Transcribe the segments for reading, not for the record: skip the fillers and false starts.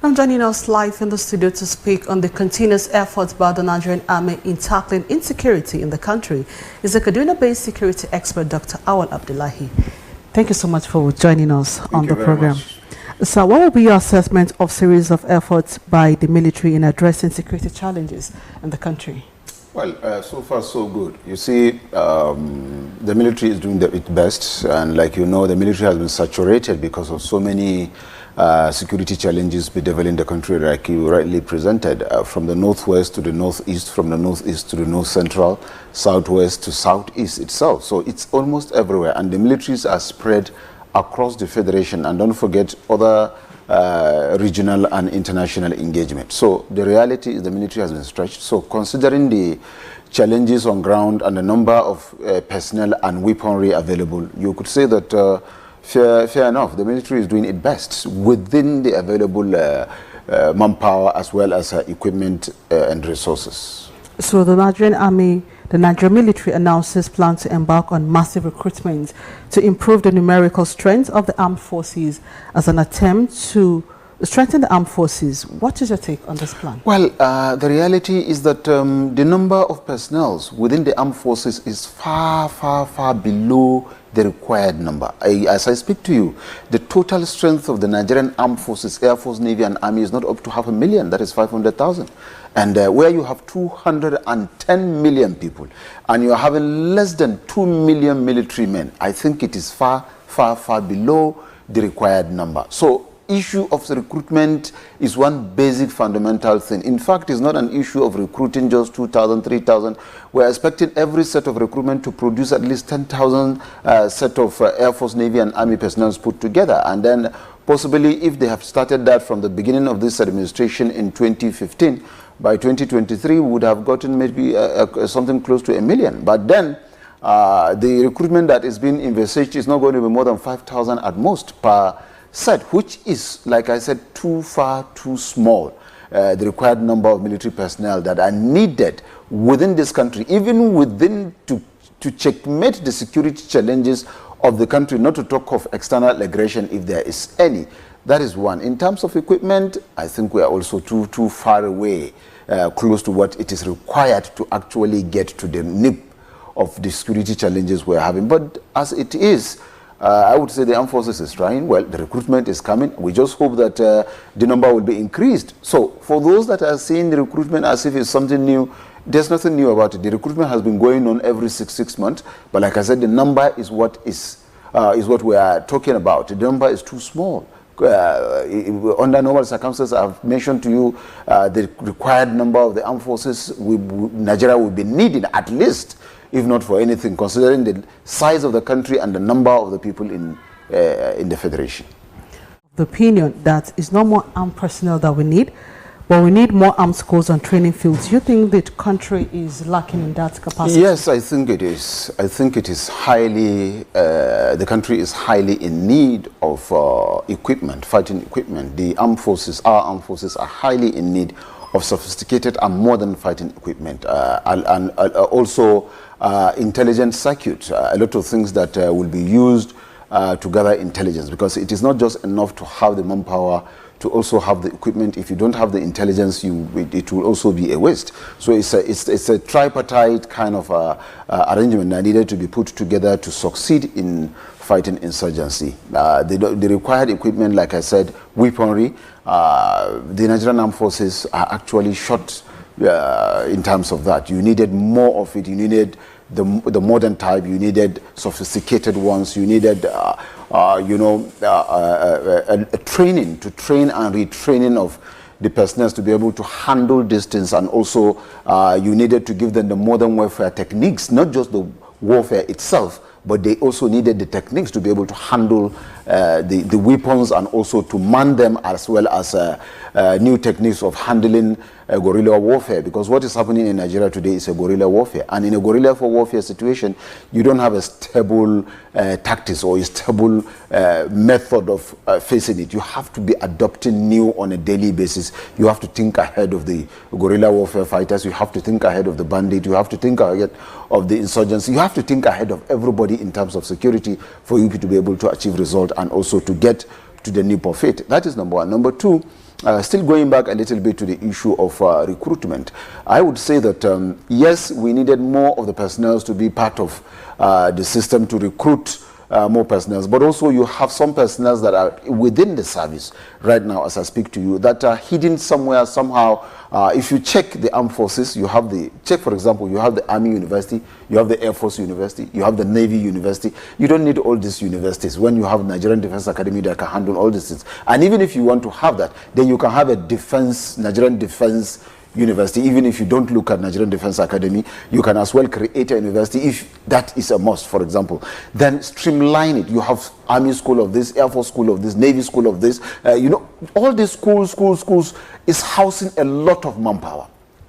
I'm joining us live in the studio to speak on the continuous efforts by the Nigerian Army in tackling insecurity in the country is the Kaduna-based security expert, Dr. Awwal Abdullahi. Thank you so much for joining us on the program. So what will be your assessment of series of efforts by the military in addressing security challenges in the country? Well, so far so good. You see, the military is doing its best, and like you know, the military has been saturated because of so many security challenges bedeviling the country, like you rightly presented, from the northwest to the northeast, from the northeast to the north central, southwest to southeast itself. So it's almost everywhere, and the militaries are spread across the federation, and don't forget other regional and international engagement. So the reality is the military has been stretched. So considering the challenges on ground and the number of personnel and weaponry available, you could say that fair enough, the military is doing its best within the available manpower as well as equipment and resources. So the Nigerian Army, the Nigerian military announces plans to embark on massive recruitment to improve the numerical strength of the armed forces as an attempt to strengthen the armed forces. What is your take on this plan? Well, the reality is that the number of personnel within the armed forces is far below the required number. As I speak to you, the total strength of the Nigerian Armed Forces, Air Force, Navy and Army is not up to 500,000, that is 500,000. And where you have 210 million people and you are having less than 2 million military men, I think it is far below the required number. So issue of the recruitment is one basic fundamental thing. In fact, it's not an issue of recruiting just 2,000, 3,000. We're expecting every set of recruitment to produce at least 10,000 set of Air Force, Navy and Army personnel put together. And then possibly if they have started that from the beginning of this administration in 2015, by 2023 we would have gotten maybe something close to 1 million. But then the recruitment that is being envisaged is not going to be more than 5,000 at most per set, which is, like I said, too small. The required number of military personnel that are needed within this country, even within to checkmate the security challenges of the country, not to talk of external aggression if there is any. That is one. In terms of equipment, I think we are also too far away, close to what it is required to actually get to the nip of the security challenges we're having. But as it is, I would say the armed forces is trying. Well, the recruitment is coming. We just hope that the number will be increased. So for those that are seeing the recruitment as if it's something new, there's nothing new about it. The recruitment has been going on every six months. But like I said, the number is what what we are talking about. The number is too small. Under normal circumstances, I've mentioned to you the required number of the armed forces Nigeria will be needing at least, if not for anything, considering the size of the country and the number of the people in the federation. The opinion that it's not more armed personnel that we need, but we need more armed schools and training fields. Do you think the country is lacking in that capacity? Yes, I think it is. I think it is highly, the country is highly in need of equipment, fighting equipment. The armed forces, our armed forces are highly in need of sophisticated and modern fighting equipment and also intelligence circuits, a lot of things that will be used to gather intelligence, because it is not just enough to have the manpower, to also have the equipment. If you don't have the intelligence, it will also be a waste. So it's a tripartite kind of arrangement that needed to be put together to succeed in fighting insurgency. The required equipment, like I said, weaponry, the Nigerian Armed Forces are actually short in terms of that. You needed more of it. You needed the modern type. You needed sophisticated ones. You needed, a training, to train and retraining of the personnel to be able to handle distance, and also you needed to give them the modern warfare techniques, not just the warfare itself, but they also needed the techniques to be able to handle the weapons and also to man them, as well as new techniques of handling guerrilla warfare, because what is happening in Nigeria today is a guerrilla warfare, and in a guerrilla warfare situation you don't have a stable tactics or a stable method of facing it. You have to be adopting new on a daily basis. You have to think ahead of the guerrilla warfare fighters, you have to think ahead of the bandit, you have to think ahead of the insurgency, you have to think ahead of everybody in terms of security for you to be able to achieve result and also to get to the nip of it. That is number one. Number two, still going back a little bit to the issue of recruitment, I would say that yes, we needed more of the personnel to be part of the system to recruit more personnel, but also you have some personnel that are within the service right now as I speak to you that are hidden somewhere, somehow. If you check the armed forces, you have for example, you have the Army University, you have the Air Force University, you have the Navy University. You don't need all these universities when you have Nigerian Defense Academy that can handle all these things. And even if you want to have that, then you can have a Nigerian Defense University. Even if you don't look at Nigerian Defense Academy, you can as well create a university if that is a must, for example. Then streamline it. You have Army School of this, Air Force School of this, Navy School of this. You know, all these schools is housing a lot of manpower,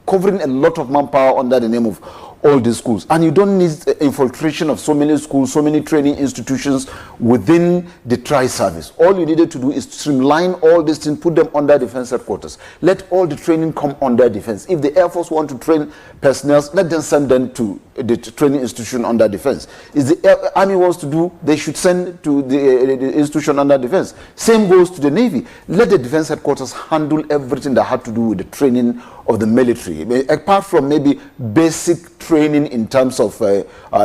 covering a lot of manpower under the name of all these schools. And you don't need infiltration of so many schools, so many training institutions within the tri-service. All you needed to do is streamline all these things, put them under defense headquarters. Let all the training come under defense. If the Air Force want to train personnel, let them send them to the training institution under defense. If the Army wants to do, they should send to the institution under defense. Same goes to the Navy. Let the defense headquarters handle everything that had to do with the training of the military, apart from maybe basic training in terms of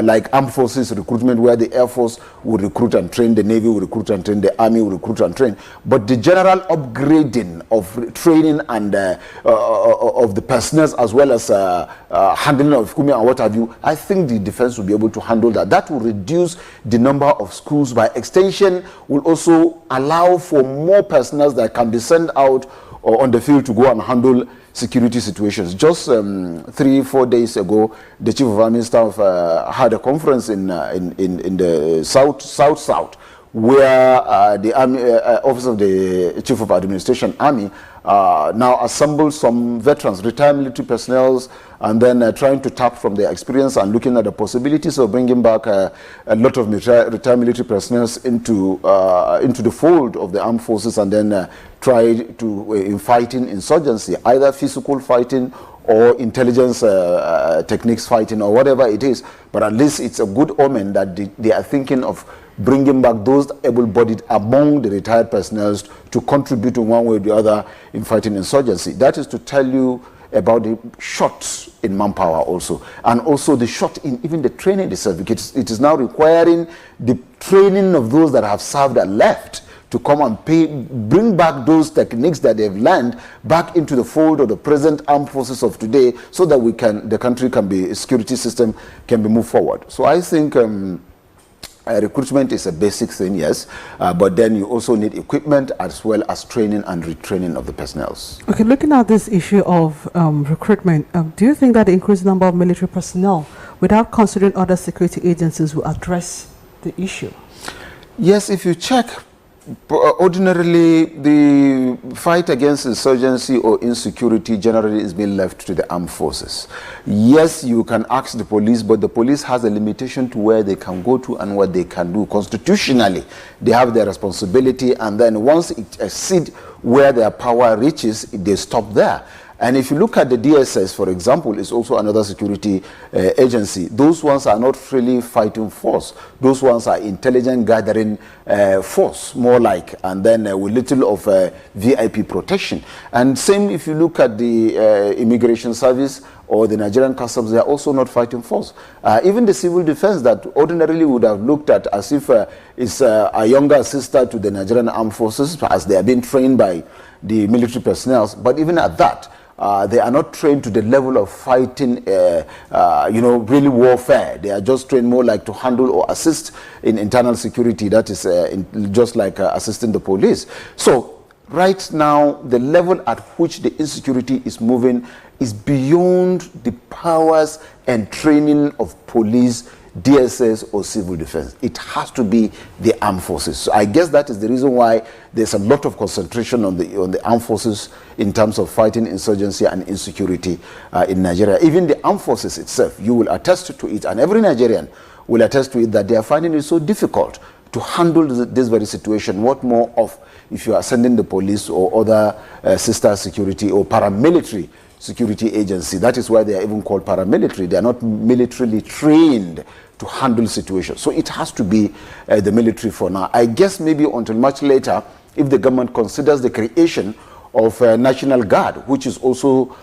like armed forces recruitment, where the Air Force will recruit and train, the Navy will recruit and train, the Army will recruit and train. But the general upgrading of training and of the personnel, as well as handling of equipment and what have you, I think the defense will be able to handle that. That will reduce the number of schools. By extension, will also allow for more personnel that can be sent out on the field to go and handle security situations. Just 3-4 days ago, the Chief of Army Staff had a conference in the South, where the Army Office of the Chief of Administration Army now assembled some veterans, retired military personnel, and then trying to tap from their experience and looking at the possibilities of bringing back a lot of retired military personnel into the fold of the armed forces, and then try to in fighting insurgency, either physical fighting or intelligence techniques fighting, or whatever it is. But at least it's a good omen that they are thinking of bringing back those able-bodied among the retired personnel to contribute in one way or the other in fighting insurgency. That is to tell you about the short in manpower also, and also the short in even the training itself, because it is now requiring the training of those that have served and left to come and bring back those techniques that they've learned back into the fold of the present armed forces of today, so that the country can be, security system can be moved forward. So I think recruitment is a basic thing, yes, but then you also need equipment as well as training and retraining of the personnel. Okay, looking at this issue of recruitment, do you think that the increased number of military personnel, without considering other security agencies, will address the issue? Yes, if you check, ordinarily the fight against insurgency or insecurity generally is being left to the armed forces. Yes, you can ask the police, but the police has a limitation to where they can go to and what they can do. Constitutionally, they have their responsibility, and then once it exceeds where their power reaches, they stop there. And if you look at the DSS, for example, it's also another security agency. Those ones are not really fighting force. Those ones are intelligence gathering force, more like, and then with little of VIP protection. And same if you look at the Immigration Service or the Nigerian Customs, they are also not fighting force. Even the civil defense that ordinarily would have looked at as if it's a younger sister to the Nigerian Armed Forces, as they are being trained by the military personnel, but even at that, they are not trained to the level of fighting, really warfare. They are just trained more like to handle or assist in internal security. That is just like assisting the police. So right now, the level at which the insecurity is moving is beyond the powers and training of police, DSS or civil defense. It has to be the armed forces. So I guess that is the reason why there's a lot of concentration on the armed forces in terms of fighting insurgency and insecurity in Nigeria. Even the armed forces itself, you will attest to it, and every Nigerian will attest to it, that they are finding it so difficult to handle this very situation. What more of if you are sending the police or other sister security or paramilitary security agency. That is why they are even called paramilitary. They are not militarily trained to handle situations. So it has to be the military for now. I guess maybe until much later, if the government considers the creation of National Guard, which is also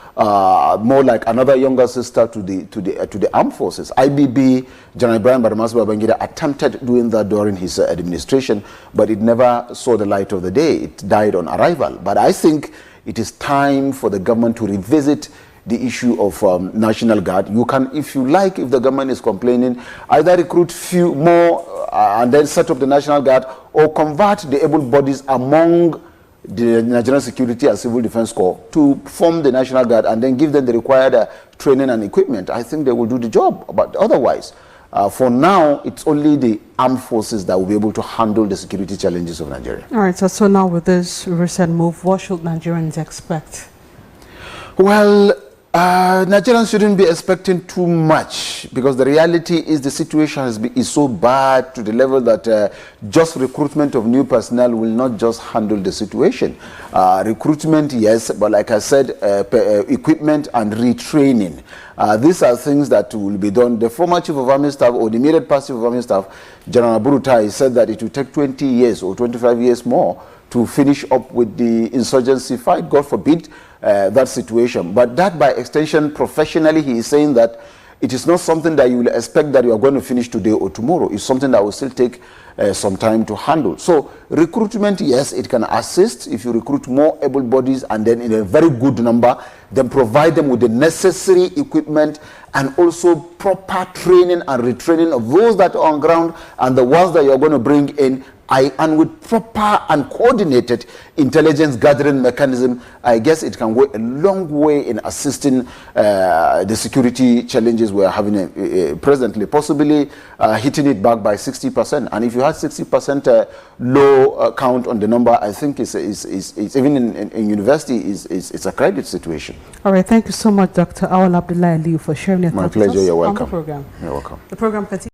more like another younger sister to the armed forces. IBB, General Ibrahim Badamasi Babangida, attempted doing that during his administration, but it never saw the light of the day. It died on arrival. But I think it is time for the government to revisit the issue of National Guard. You can, if you like, if the government is complaining, either recruit few more and then set up the National Guard, or convert the able bodies among the Nigerian Security and Civil Defense Corps to form the National Guard and then give them the required training and equipment. I think they will do the job. But otherwise, for now, it's only the armed forces that will be able to handle the security challenges of Nigeria. All right, so now with this recent move, what should Nigerians expect? Well, Nigerians shouldn't be expecting too much, because the reality is the situation is so bad to the level that just recruitment of new personnel will not just handle the situation. Recruitment, yes, but like I said, equipment and retraining. These are things that will be done. The former Chief of Army Staff, or the immediate past Chief of Army Staff, General Burutai, said that it will take 20 years or 25 years more to finish up with the insurgency fight. God forbid that situation. But that, by extension, professionally, he is saying that it is not something that you will expect that you are going to finish today or tomorrow. It's something that will still take some time to handle. So recruitment, yes, it can assist if you recruit more able bodies, and then in a very good number, then provide them with the necessary equipment and also proper training and retraining of those that are on ground and the ones that you're going to bring in, and with proper and coordinated intelligence gathering mechanism. I guess it can go a long way in assisting the security challenges we are having presently, possibly hitting it back by 60%. And if you had 60% low count on the number, I think it's even in university, it's a credit situation. All right, thank you so much, Dr. Awwal Abdullahi Aliyu, for sharing your thoughts. My pleasure, you're welcome. On the program. You're welcome. The program continues.